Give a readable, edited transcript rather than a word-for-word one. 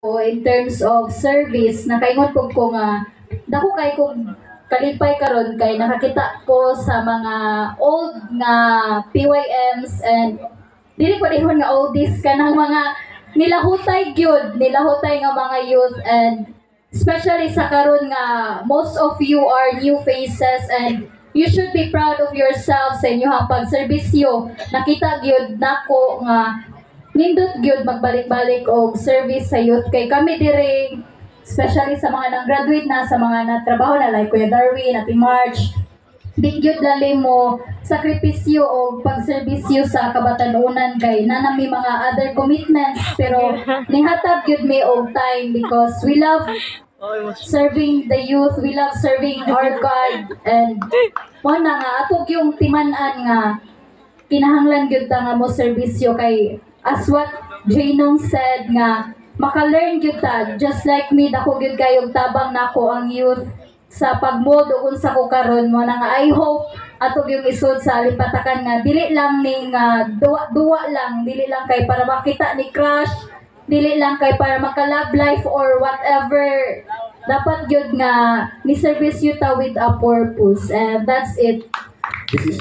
O in terms of service, nakaingon ko nga dako kay kung kalipay karon kay nakakita ko sa mga old nga PYMs and dili ko dihon nga oldies kanang mga nilahutay gyud, nilahutay nga mga youth, and especially sa karon nga most of you are new faces and you should be proud of yourself sa inyong pagserbisyo. Nakita gyud nako nga nindot gyud magbalik-balik og service sa youth kay kami dire, especially sa mga nang-graduate na, sa mga natrabaho na like Kuya Darwin, Ate March, di gyud lalim mo sakripisyo o pagserbisyo sa kabatanunan kay nanami mga other commitments, pero nihatag gyud mi og time because we love serving the youth, we love serving our God, and mo na nga atog yung timan-an nga kinahanglan gyud ta nga mo serbisyo kay as what Janong said nga maka-learn gyud ta, just like me dako gyud kayog tabang nako ang youth sa pagmold ug unsa ko karon. Mo na nga I hope atog yung isod sa alipatakan nga dili lang ning duwa lang, dili lang kay para makita ni crush, dili lang kay para maka-love life or whatever. Dapat gyud nga ni service you ta with a purpose, and that's it. This is